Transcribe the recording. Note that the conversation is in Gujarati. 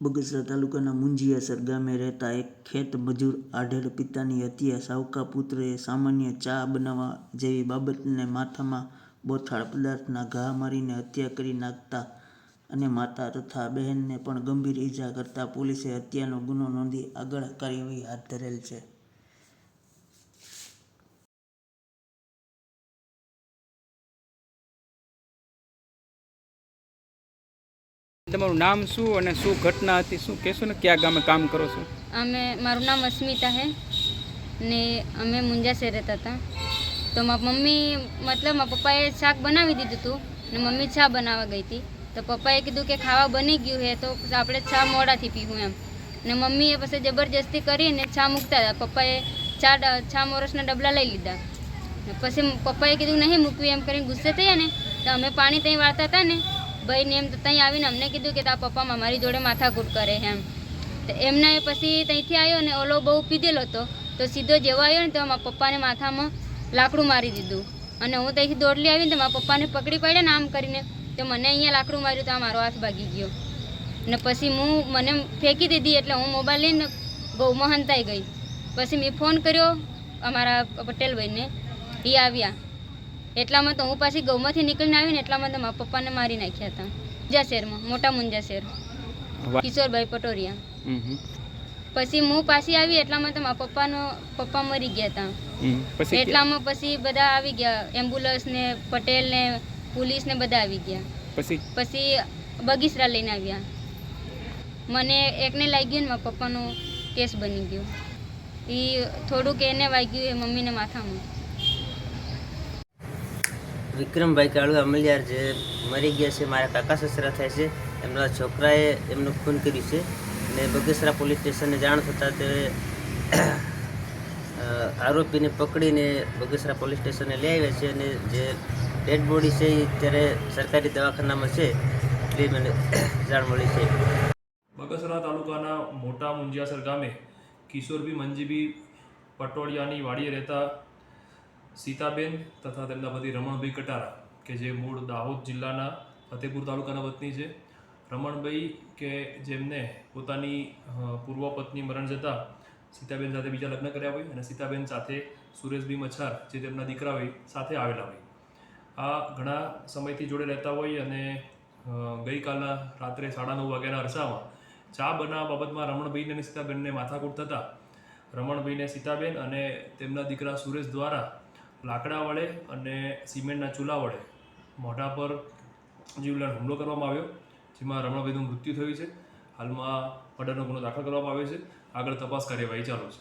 બગસરા તાલુકાના મુંજીયાસર ગામે રહેતા એક ખેત મજૂર આઢેલ પિતાની હત્યા સાવકા પુત્રએ સામાન્ય ચા બનાવવા જેવી બાબતને માથામાં બોથાળ પદાર્થના ઘા મારીને હત્યા કરી નાખતા અને માતા તથા બહેનને પણ ગંભીર ઈજા કરતા પોલીસે હત્યાનો ગુનો નોંધી આગળ કાર્યવાહી હાથ ધરેલ છે। તમારું નામ શું અને શું ઘટના હતી, શું કહેશો ને, કયા ગામે કામ કરો છો? મારું નામ અસ્મિતા है ને અમે મુંજાસે રહેતા હતા। તો મારી મમ્મી મતલબ મારા પપ્પાએ શાક બનાવી દીધું હતું ને મમ્મી ચા બનાવવા ગઈ હતી। તો પપ્પાએ કીધું કે ખાવા બની ગયું છે તો આપણે ચા મોડાથી પીવું એમ, ને મમ્મીએ પછી જબરજસ્તી કરીને ચા મૂકતા હતા। પપ્પાએ ચા મોરસના ડબલા લઈ લીધા, પછી પપ્પાએ કીધું નહીં મૂકવી એમ કરીને ગુસ્સે થયા ને તો અમે પાણી ત્યાં વાળતા હતા ને ભાઈને એમ તો ત્યાં આવીને અમને કીધું કે તારા પપ્પા મારી જોડે માથાકૂટ કરે એમ। તો એમને પછી ત્યાંથી આવ્યો ને ઓલો બહુ પીધેલો હતો તો સીધો જેવો આવ્યો ને તો મારા પપ્પાને માથામાં લાકડું મારી દીધું અને હું ત્યાંથી દોડલી આવીને તો મારા પપ્પાને પકડી પાડ્યા ને આમ કરીને તો મને અહીંયા લાકડું માર્યું તો મારો હાથ ભાગી ગયો ને પછી મને ફેંકી દીધી એટલે હું મોબાઈલ લઈને ગૌમાં હંતાઈ ગઈ। પછી મેં ફોન કર્યો અમારા પટેલભાઈને, એ આવ્યા એટલામાં તો હું પાછી ગૌમાંથી નીકળીને આવીને એટલામાં તો મારા પપ્પાને મારી નાખ્યા હતા મુંજાશેરમાં, મોટા મુંજાશેર, કિશોરભાઈ પટોરિયા। પછી હું પાછી આવી એટલામાં તો મારા પપ્પા મરી ગયા હતા। એટલામાં પછી બધા આવી ગયા, એમ્બ્યુલન્સ ને પટેલ ને પોલીસ ને બધા આવી ગયા। પછી બગીસરા લઈને આવ્યા, મને એકને લાગ્યું ને મારા પપ્પાનો કેસ બની ગયો, એ થોડુંક એને વાગ્યું એ મમ્મીને માથામાં। વિક્રમભાઈ કાળુ અમલિયાર જે મરી ગયા છે, મારા કાકા સસરા થાય છે, એમના છોકરાએ એમનું ખૂન કર્યું છે અને બગસરા પોલીસ સ્ટેશનને જાણ થતાં તે આરોપીને પકડીને બગસરા પોલીસ સ્ટેશને લઈ આવ્યા છે અને જે ડેડ બોડી છે એ અત્યારે સરકારી દવાખાનામાં છે એટલી મને જાણ મળી છે। બગસરા તાલુકાના મોટા મુંજીયાસર ગામે કિશોરભી મંજીભી પટોળિયાની વાડીએ રહેતા સીતાબેન તથા તેમના પતિ રમણભાઈ કટારા કે જે મૂળ દાહોદ જિલ્લાના ફતેપુર તાલુકાના વતની છે। રમણભાઈ કે જેમને પોતાની પૂર્વ પત્ની મરણ જતાં સીતાબેન સાથે બીજા લગ્ન કર્યા હોય અને સીતાબેન સાથે સુરેશભાઈ મચ્છાર જે તેમના દીકરા હોય સાથે આવેલા હોય, આ ઘણા સમયથી જોડે રહેતા હોય અને ગઈકાલના રાત્રે 9:30 વાગ્યાના અરસામાં ચા બનાવવા બાબતમાં રમણભાઈને અને સીતાબેનને માથાકૂટ થતાં રમણભાઈને સીતાબેન અને તેમના દીકરા સુરેશ દ્વારા લાકડા વડે અને સિમેન્ટના ચૂલા વડે મોઢા પર જીવલેણ હુમલો કરવામાં આવ્યો, જેમાં રમણભાઈનું મૃત્યુ થયું છે। હાલમાં મર્ડરનો ગુનો દાખલ કરવામાં આવ્યો છે, આગળ તપાસ કાર્યવાહી ચાલુ છે।